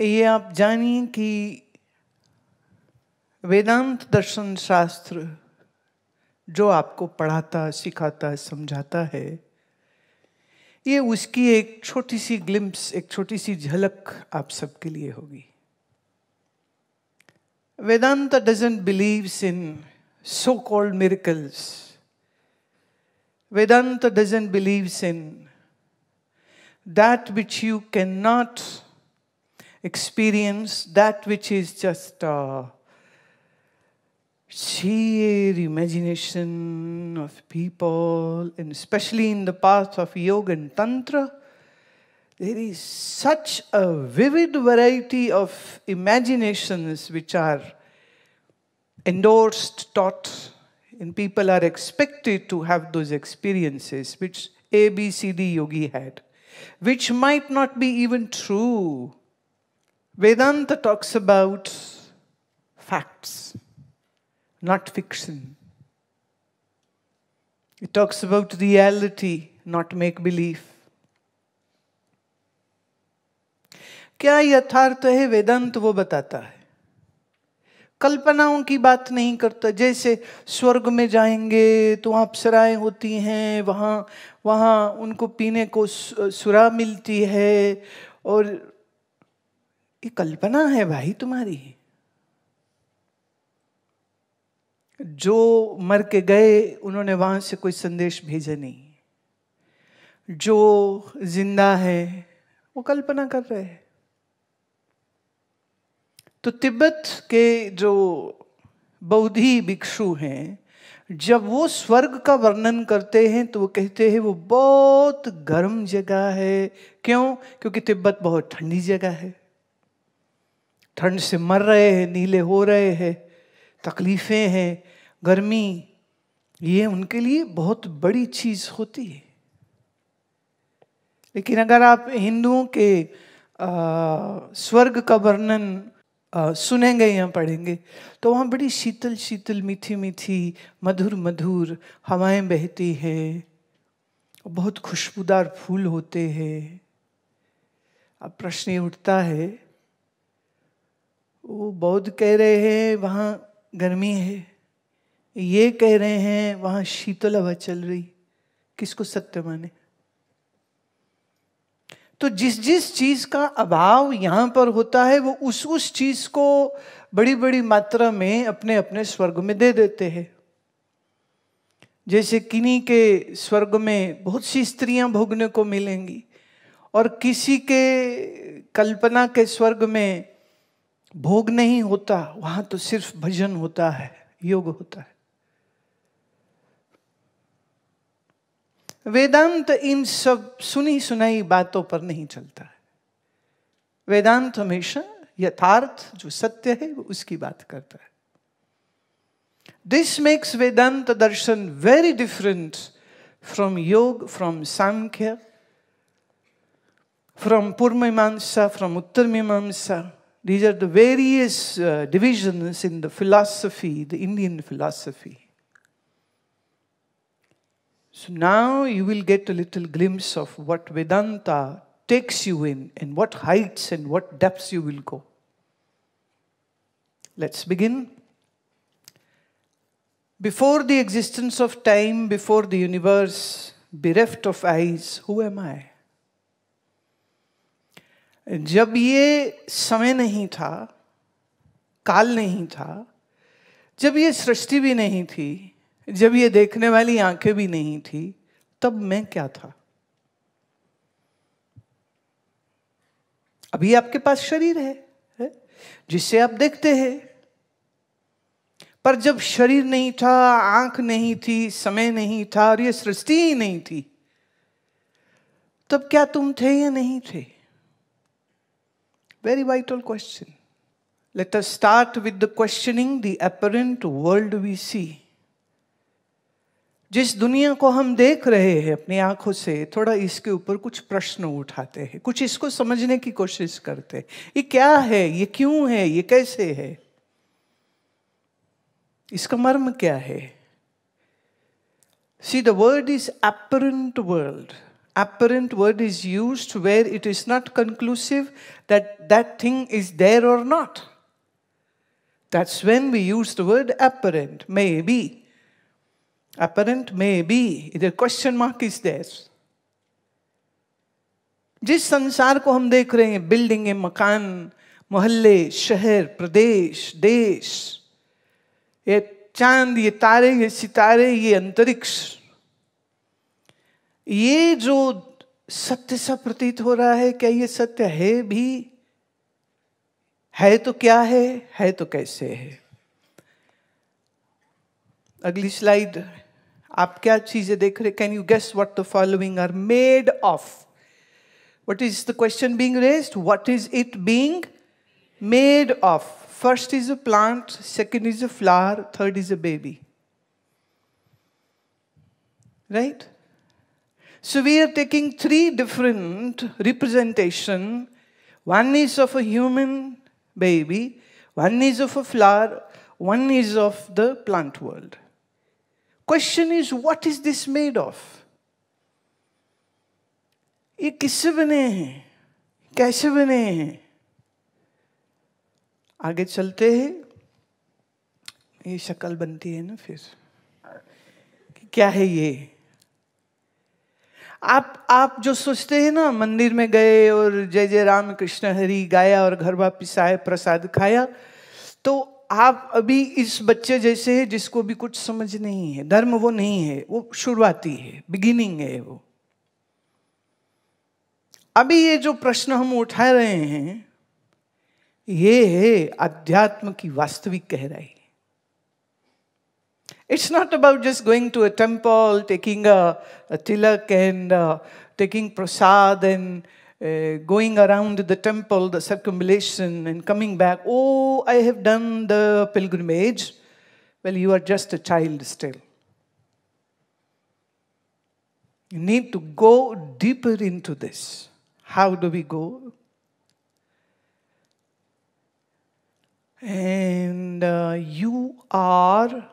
ये आप जानिए कि वेदांत दर्शन शास्त्र जो आपको पढ़ाता, सिखाता, समझाता है, ये उसकी एक छोटी सी ग्लिम्प्स, एक छोटी सी झलक आप सबके लिए होगी। Vedanta doesn't believe in so-called miracles. Vedanta doesn't believe in that which you cannot experience, that which is just sheer imagination of people, and especially in the path of yoga and tantra, there is such a vivid variety of imaginations which are endorsed, taught, and people are expected to have those experiences which A, B, C, D yogi had, which might not be even true. Vedanta talks about facts, not fiction. It talks about reality, not make-believe. क्या यथार्थ है वेदांत वो बताता है, कल्पनाओं की बात नहीं करता। जैसे स्वर्ग में जाएंगे तो वहाँ अप्सराएं होती हैं, वहाँ उनको पीने को सुरा मिलती है, और ये कल्पना है भाई तुम्हारी। जो मर के गए उन्होंने वहाँ से कोई संदेश भेजा नहीं, जो जिंदा है वो कल्पना कर रहे हैं। तो तिब्बत के जो बौद्धि भिक्षु हैं, जब वो स्वर्ग का वर्णन करते हैं तो वो कहते हैं वो बहुत गर्म जगह है। क्यों? क्योंकि तिब्बत बहुत ठंडी जगह है, ठंड से मर रहे हैं, नीले हो रहे हैं, तकलीफें हैं, गर्मी, ये उनके लिए बहुत बड़ी चीज होती है। लेकिन अगर आप हिंदुओं के स्वर्ग का वर्णन सुनेंगे या पढ़ेंगे तो वहाँ बड़ी शीतल शीतल, मीठी मीठी, मधुर मधुर हवाएं बहती हैं, बहुत खुशबूदार फूल होते हैं। अब प्रश्न ये उठता है, वो बौद्ध कह रहे हैं वहाँ गर्मी है, ये कह रहे हैं वहाँ शीतल हवा चल रही, किसको सत्य माने? तो जिस जिस चीज का अभाव यहां पर होता है वो उस चीज को बड़ी बड़ी मात्रा में अपने अपने स्वर्ग में दे देते हैं। जैसे किन्हीं के स्वर्ग में बहुत सी स्त्रियां भोगने को मिलेंगी, और किसी के कल्पना के स्वर्ग में भोग नहीं होता, वहां तो सिर्फ भजन होता है, योग होता है। वेदांत इन सब सुनी सुनाई बातों पर नहीं चलता है। वेदांत हमेशा यथार्थ जो सत्य है वो उसकी बात करता है। This makes Vedanta darshan very different from Yoga, from Sankhya, from Purva Mimamsa, from उत्तर मीमांसा. These are the various divisions in the philosophy, the Indian philosophy. So now you will get a little glimpse of what Vedanta takes you in, and what heights and what depths you will go. Let's begin. Before the existence of time, before the universe, bereft of eyes, who am I? जब ये समय नहीं था, काल नहीं था, जब ये सृष्टि भी नहीं थी, जब ये देखने वाली आंखें भी नहीं थी, तब मैं क्या था? अभी आपके पास शरीर है जिससे आप देखते हैं, पर जब शरीर नहीं था, आंख नहीं थी, समय नहीं था, और ये सृष्टि ही नहीं थी, तब क्या तुम थे या नहीं थे? Very vital question. Let us start with the questioning the apparent world we see. जिस दुनिया को हम देख रहे हैं अपनी आंखों से, थोड़ा इसके ऊपर कुछ प्रश्न उठाते हैं, कुछ इसको समझने की कोशिश करते हैं। ये क्या है, ये क्यों है, ये कैसे है, इसका मर्म क्या है? See, the word is apparent world. apparent word is used where it is not conclusive that that thing is there or not. That's when we use the word apparent, maybe. Apparent, maybe. The question mark is there. जिस संसार को हम देख रहे हैं, building, मकान, मोहल्ले, शहर, प्रदेश, देश, ये चांद, ये तारे, ये सितारे, ये अंतरिक्ष, ये जो सत्य सा प्रतीत हो रहा है, क्या ये सत्य है भी? है तो क्या है तो कैसे है? अगली स्लाइड, आप क्या चीजें देख रहे? Can you guess what the following are made of? What is the question being raised? What is it being made of? First is a plant, second is a flower, third is a baby. Right? So we are taking three different representation. One is of a human baby, one is of a flower, one is of the plant world. Question is, what is this made of? ये किससे बने हैं, कैसे बने हैं? आगे चलते हैं, ये शक्ल बनती है ना फिर, क्या है ये? आप जो सोचते हैं ना, मंदिर में गए और जय जय राम कृष्ण हरि गाया और घर वापिस आए, प्रसाद खाया, तो आप अभी इस बच्चे जैसे हैं जिसको भी कुछ समझ नहीं है। धर्म वो नहीं है, वो शुरुआती है, बिगिनिंग है वो। अभी ये जो प्रश्न हम उठा रहे हैं, ये है अध्यात्म की वास्तविक गहराई। It's not about just going to a temple, taking a tilak and taking prasad and going around the temple, the circumambulation, and coming back. Oh, I have done the pilgrimage. Well, you are just a child still. You need to go deeper into this. How do we go? And you are,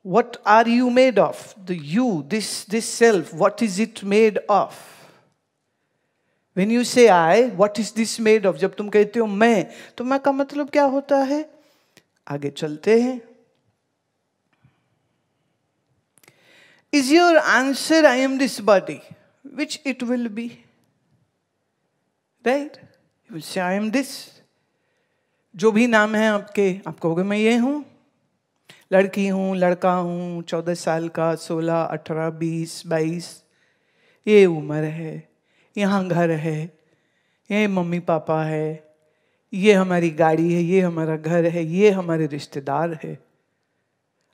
what are you made of? The you, this self, what is it made of? When you say I, what is this made of? जब तुम कहते हो मैं, तो मैं का मतलब क्या होता है? आगे चलते हैं. Is your answer, I am this body? Which it will be. Right? You will say, I am this. जो भी नाम है आपके, आप कहोगे मैं ये हूँ. लड़की हूँ, लड़का हूँ, 14 साल का, 16, 18, 20, 22. ये उम्र है, यहाँ घर है, ये मम्मी पापा है, ये हमारी गाड़ी है, ये हमारा घर है, ये हमारे रिश्तेदार है.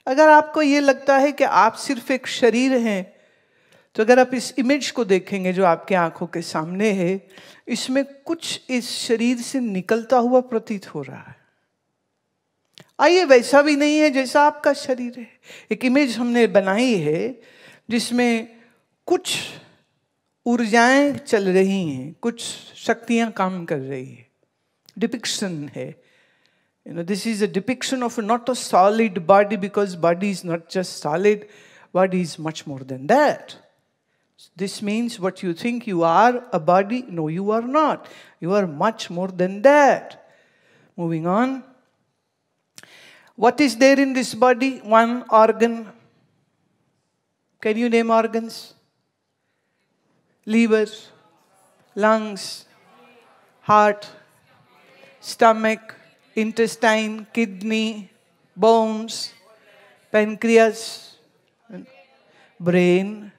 अगर आपको ये लगता है कि आप सिर्फ एक शरीर हैं, तो अगर आप इस इमेज को देखेंगे जो आपके आंखों के सामने है, इसमें कुछ इस शरीर से निकलता हुआ प्रतीत हो रहा है. आइए, वैसा भी नहीं है जैसा आपका शरीर है. एक इमेज हमने बनाई है जिसमें कुछ ऊर्जाएं चल रही हैं, कुछ शक्तियां काम कर रही है. डिपिक्शन है. This is a depiction of not a solid body, because body is not just solid, body is much more than that. This means what you think you are, a body, no, you are not. You are much more than that. Moving on. What is there in this body? One organ. Can you name organs? Liver, lungs, heart, stomach, intestine, kidney, bones, pancreas, brain,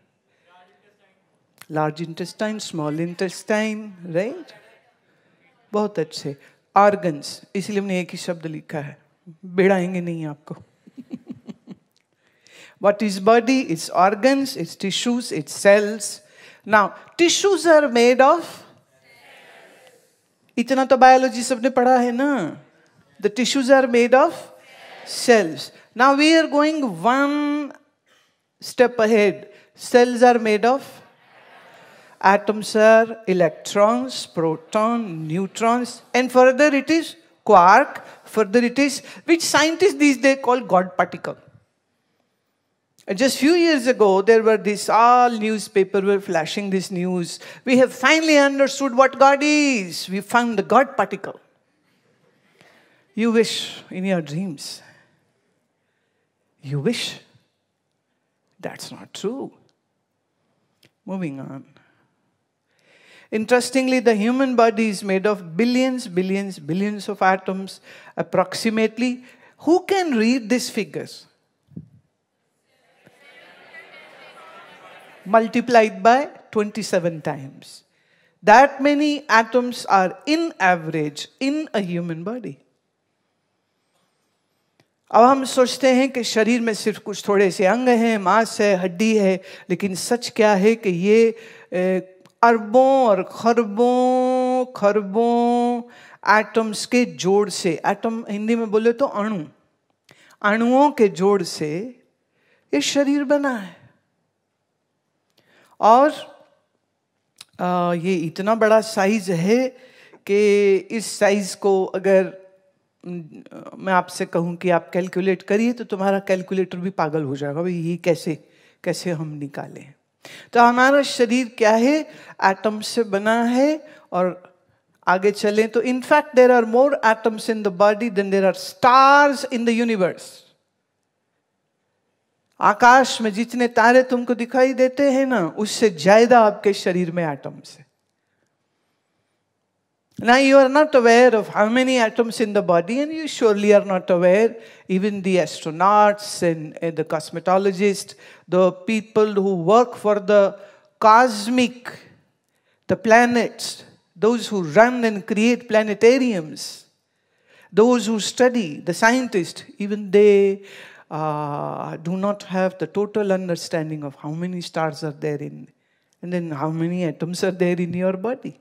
large intestine, small intestine, right? बहुत अच्छे. Organs, इसलिए हमने एक ही शब्द लिखा है, बिड़ाएंगे नहीं आपको. What is body? It's organs, it's tissues, it's cells. Now, tissues are made of, इतना तो बायोलॉजी सबने पढ़ा है ना. The tissues are made of cells. Now we are going one step ahead. Cells are made of atoms, are electrons, proton, neutrons, and further it is quark. Further it is, which scientists these days call God particle. Just few years ago, there were this, all newspaper were flashing this news. We have finally understood what God is. We found the God particle. You wish in your dreams. You wish. That's not true. Moving on. Interestingly, the human body is made of billions, billions, billions of atoms, approximately. Who can read these figures? Multiplied by 27 times. That many atoms are in average in a human body. अब हम सोचते हैं कि शरीर में सिर्फ कुछ थोड़े से अंग हैं, मांस है, हड्डी है, लेकिन सच क्या है कि ये अरबों और खरबों खरबों एटम्स के जोड़ से, एटम हिंदी में बोले तो अणु, अणुओं के जोड़ से ये शरीर बना है। और ये इतना बड़ा साइज है कि इस साइज को अगर मैं आपसे कहूं कि आप कैलकुलेट करिए तो तुम्हारा कैलकुलेटर भी पागल हो जाएगा, भाई ये कैसे कैसे हम निकालें। तो हमारा शरीर क्या है? एटम से बना है। और आगे चलें तो in fact there are more atoms in the body then there are stars in the universe. आकाश में जितने तारे तुमको दिखाई देते हैं ना, उससे ज्यादा आपके शरीर में एटम्स है। Now you are not aware of how many atoms in the body, and you surely are not aware, even the astronauts and the cosmetologists, the people who work for the cosmic, the planets, those who run and create planetariums, those who study, the scientists, even they do not have the total understanding of how many stars are there in, and then how many atoms are there in your body.